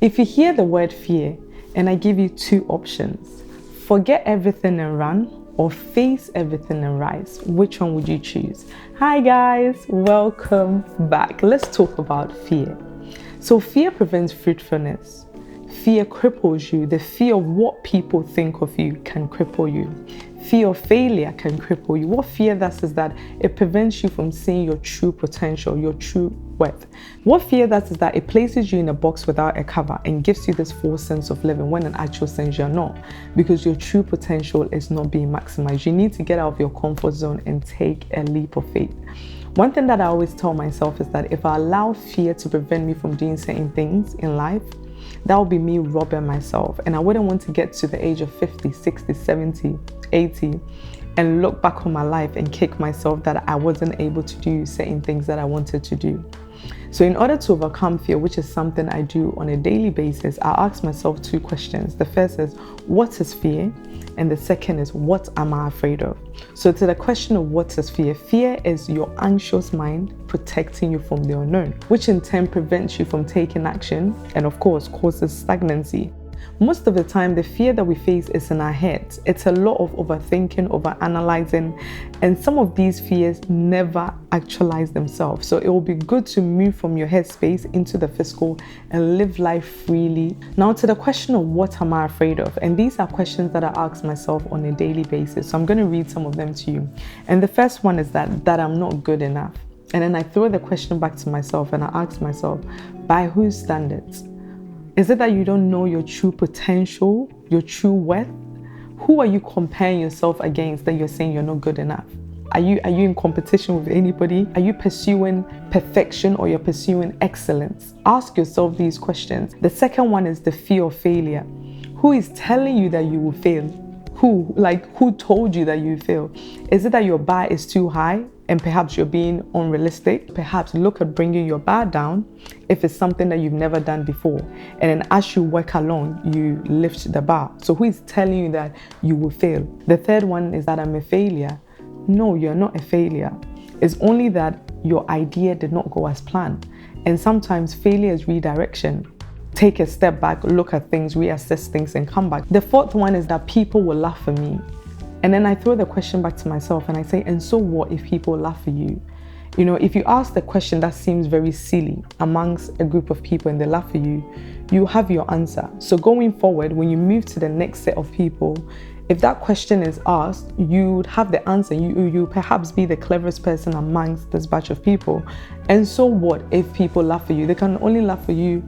If you hear the word fear and I give you two options, forget everything and run or face everything and rise, which one would you choose? Hi guys, welcome back. Let's talk about fear. So fear prevents fruitfulness. Fear cripples you. The fear of what people think of you can cripple you. Fear of failure can cripple you. What fear does is that it prevents you from seeing your true potential, your true worth. What fear does is that it places you in a box without a cover and gives you this false sense of living when in actual sense you're not, because your true potential is not being maximized. You need to get out of your comfort zone and take a leap of faith. One thing that I always tell myself is that if I allow fear to prevent me from doing certain things in life, that would be me robbing myself. And I wouldn't want to get to the age of 50, 60, 70, 80 and look back on my life and kick myself that I wasn't able to do certain things that I wanted to do. So in order to overcome fear, which is something I do on a daily basis, I ask myself two questions. The first is, what is fear? And the second is, what am I afraid of? So to the question of what is fear, fear is your anxious mind protecting you from the unknown, which in turn prevents you from taking action and of course causes stagnancy. Most of the time, the fear that we face is in our heads. It's a lot of overthinking, overanalyzing, and some of these fears never actualize themselves. So it will be good to move from your headspace into the physical and live life freely. Now to the question of what am I afraid of? And these are questions that I ask myself on a daily basis. So I'm going to read some of them to you. And the first one is that I'm not good enough. And then I throw the question back to myself and I ask myself, by whose standards? Is it that you don't know your true potential, your true worth? Who are you comparing yourself against that you're saying you're not good enough? Are you in competition with anybody? Are you pursuing perfection or you're pursuing excellence? Ask yourself these questions. The second one is the fear of failure. Who is telling you that you will fail? Who told you that you fail? Is it that your bar is too high and perhaps you're being unrealistic? Perhaps look at bringing your bar down if it's something that you've never done before. And then as you work along, you lift the bar. So who is telling you that you will fail? The third one is that I'm a failure. No, you're not a failure. It's only that your idea did not go as planned. And sometimes failure is redirection. Take a step back, look at things, reassess things, and come back. The fourth one is that people will laugh at me. And then I throw the question back to myself and I say, and so what if people laugh at you? You know, if you ask the question that seems very silly amongst a group of people and they laugh at you, you have your answer. So going forward, when you move to the next set of people, if that question is asked, you would have the answer. You perhaps be the cleverest person amongst this batch of people. And so what if people laugh at you? They can only laugh at you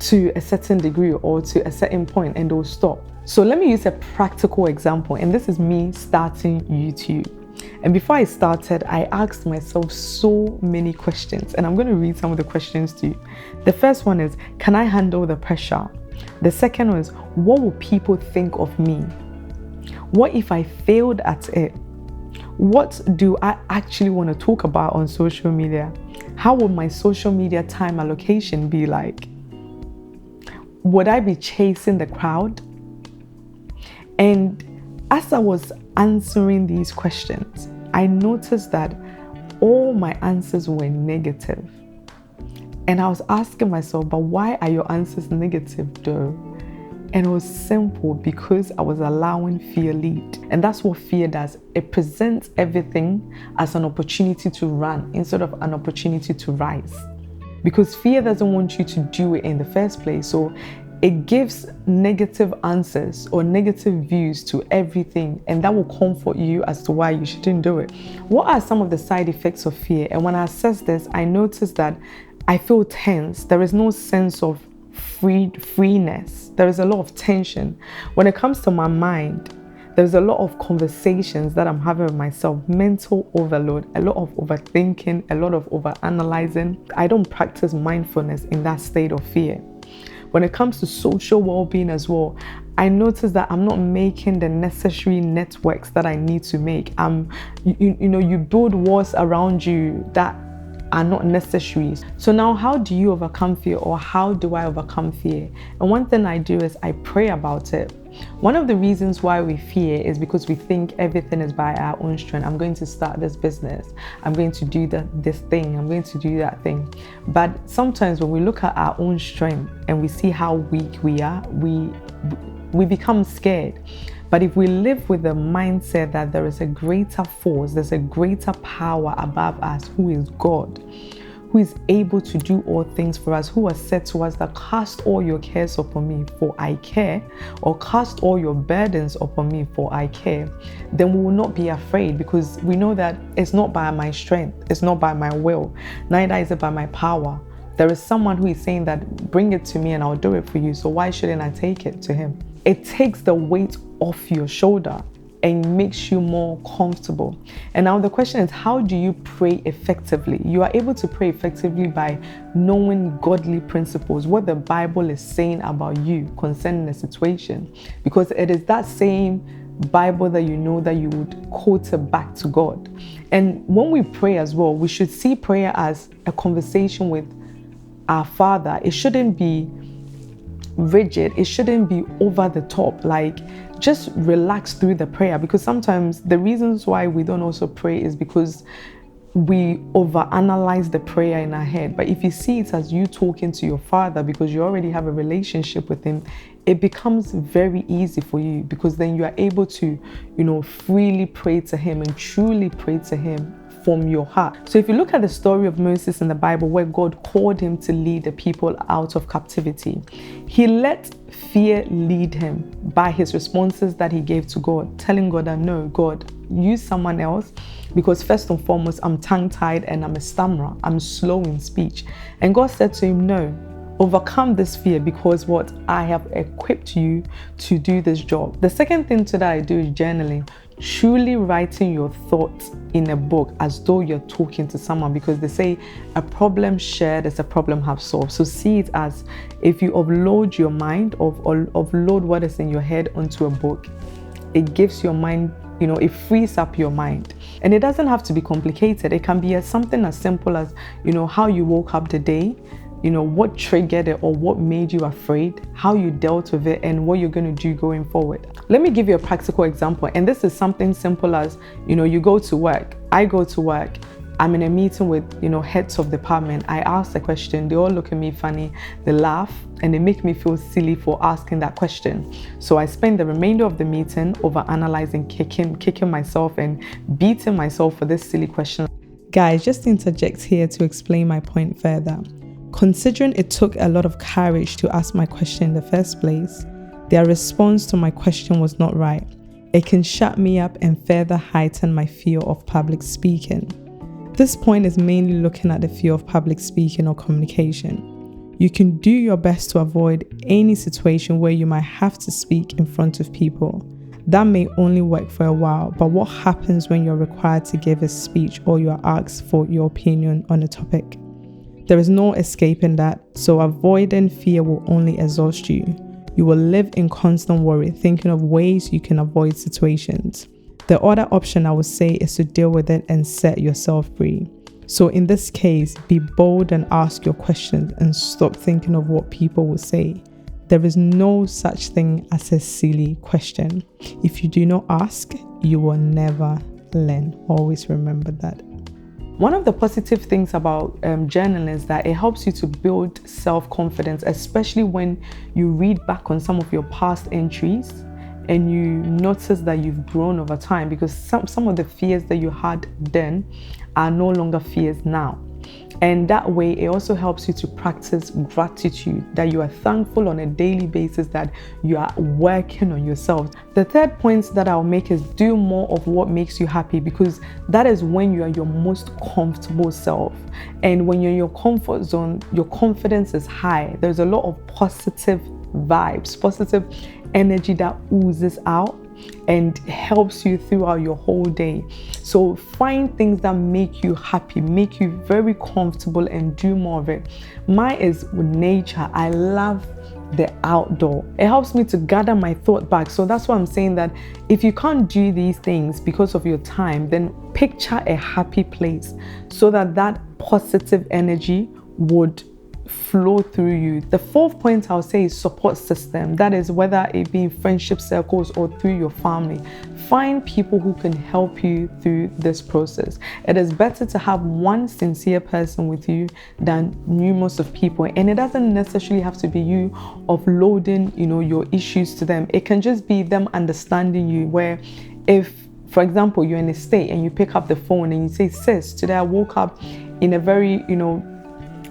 to a certain degree or to a certain point and they'll stop. So let me use a practical example, and this is me starting YouTube. And before I started, I asked myself so many questions, and I'm going to read some of the questions to you. The first one is, can I handle the pressure? The second one is, what will people think of me? What if I failed at it? What do I actually want to talk about on social media? How would my social media time allocation be like? Would I be chasing the crowd? And as I was answering these questions, I noticed that all my answers were negative. And I was asking myself, but why are your answers negative though? And it was simple, because I was allowing fear lead. And that's what fear does. It presents everything as an opportunity to run instead of an opportunity to rise. Because fear doesn't want you to do it in the first place. So it gives negative answers or negative views to everything, and that will comfort you as to why you shouldn't do it. What are some of the side effects of fear? And when I assess this, I noticed that I feel tense. There is no sense of freeness. There is a lot of tension. When it comes to my mind, there's a lot of conversations that I'm having with myself, mental overload, a lot of overthinking, a lot of overanalyzing. I don't practice mindfulness in that state of fear. When it comes to social well-being as well, I notice that I'm not making the necessary networks that I need to make. You build walls around you that are not necessary. So now, how do you overcome fear, or how do I overcome fear? And one thing I do is I pray about it. One of the reasons why we fear is because we think everything is by our own strength. I'm going to start this business. I'm going to do this thing. I'm going to do that thing. But sometimes when we look at our own strength and we see how weak we are, we become scared. But if we live with the mindset that there is a greater force, there's a greater power above us, who is God, who is able to do all things for us, who has said to us that cast all your cares upon me, for I care, or cast all your burdens upon me, for I care, then we will not be afraid, because we know that it's not by my strength, it's not by my will, neither is it by my power. There is someone who is saying that bring it to me and I'll do it for you, so why shouldn't I take it to him? It takes the weight off your shoulder and makes you more comfortable. And now the question is, how do you pray effectively? You are able to pray effectively by knowing godly principles, what the Bible is saying about you concerning the situation, because it is that same Bible that you know that you would quote it back to God. And when we pray as well, we should see prayer as a conversation with our Father. It shouldn't be rigid, it shouldn't be over the top, like just relax through the prayer, because sometimes the reasons why we don't also pray is because we overanalyze the prayer in our head. But if you see it as you talking to your Father, because you already have a relationship with him, it becomes very easy for you, because then you are able to, freely pray to him and truly pray to him from your heart. So if you look at the story of Moses in the Bible, where God called him to lead the people out of captivity, he let fear lead him by his responses that he gave to God, telling God that no, God, use someone else, because first and foremost, I'm tongue-tied and I'm a stammerer, I'm slow in speech. And God said to him, no, overcome this fear, because what I have equipped you to do this job. The second thing that I do is journaling, truly writing your thoughts in a book as though you're talking to someone, because they say a problem shared is a problem half solved. So see it as if you offload your mind, offload what is in your head onto a book, it gives your mind, it frees up your mind. And it doesn't have to be complicated. It can be something as simple as, how you woke up the day, what triggered it or what made you afraid, how you dealt with it, and what you're going to do going forward. Let me give you a practical example. And this is something simple as, you go to work. I go to work. I'm in a meeting with, heads of department. I ask the question. They all look at me funny. They laugh and they make me feel silly for asking that question. So I spend the remainder of the meeting over analyzing, kicking myself and beating myself for this silly question. Guys, just interject here to explain my point further. Considering it took a lot of courage to ask my question in the first place, their response to my question was not right. It can shut me up and further heighten my fear of public speaking. This point is mainly looking at the fear of public speaking or communication. You can do your best to avoid any situation where you might have to speak in front of people. That may only work for a while, but what happens when you're required to give a speech or you are asked for your opinion on a topic? There is no escaping that, so avoiding fear will only exhaust you. You will live in constant worry, thinking of ways you can avoid situations. The other option I would say is to deal with it and set yourself free. So in this case, be bold and ask your questions and stop thinking of what people will say. There is no such thing as a silly question. If you do not ask, you will never learn. Always remember that. One of the positive things about journaling is that it helps you to build self-confidence, especially when you read back on some of your past entries and you notice that you've grown over time, because some of the fears that you had then are no longer fears now. And that way, it also helps you to practice gratitude, that you are thankful on a daily basis, that you are working on yourself. The third point that I'll make is do more of what makes you happy, because that is when you are your most comfortable self. And when you're in your comfort zone, your confidence is high. There's a lot of positive vibes, positive energy that oozes out and helps you throughout your whole day. So find things that make you happy, make you very comfortable, and do more of it. Mine is nature. I love the outdoor. It helps me to gather my thought back. So that's why I'm saying that if you can't do these things because of your time, then picture a happy place so that that positive energy would flow through you. The fourth point I'll say is support system. That is whether it be in friendship circles or through your family. Find people who can help you through this process. It is better to have one sincere person with you than numerous of people. And it doesn't necessarily have to be you offloading, your issues to them. It can just be them understanding you, where if, for example, you're in a state and you pick up the phone and you say, sis, today I woke up in a very,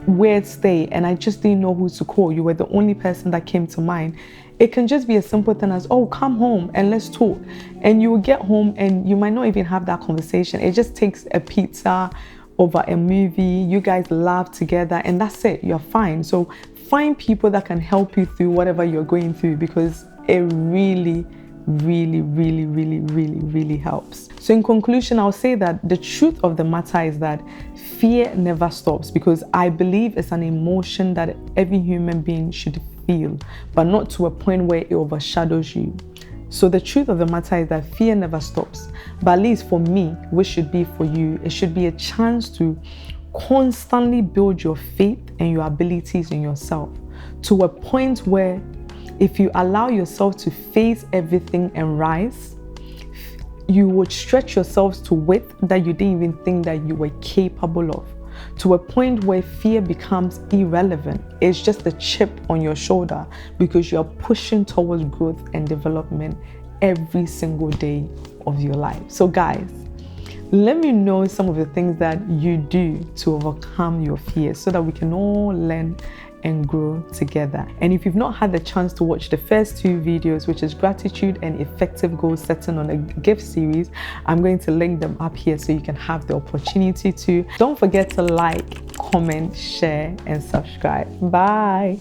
weird state and I just didn't know who to call. You were the only person that came to mind. It can just be a simple thing as, oh, come home and let's talk. And you will get home and you might not even have that conversation. It just takes a pizza over a movie. You guys laugh together and that's it. You're fine. So find people that can help you through whatever you're going through, because it really helps. So in conclusion, I'll say that the truth of the matter is that fear never stops, because I believe it's an emotion that every human being should feel, but not to a point where it overshadows you. So the truth of the matter is that fear never stops. But at least for me, which should be for you, it should be a chance to constantly build your faith and your abilities in yourself to a point where if you allow yourself to face everything and rise, you would stretch yourselves to width that you didn't even think that you were capable of, to a point where fear becomes irrelevant. It's just a chip on your shoulder because you're pushing towards growth and development every single day of your life. So guys, let me know some of the things that you do to overcome your fears so that we can all learn and grow together. And if you've not had the chance to watch the first two videos, which is gratitude and effective goal setting on a gift series, I'm going to link them up here so you can have the opportunity to. Don't forget to like, comment, share, and subscribe. Bye.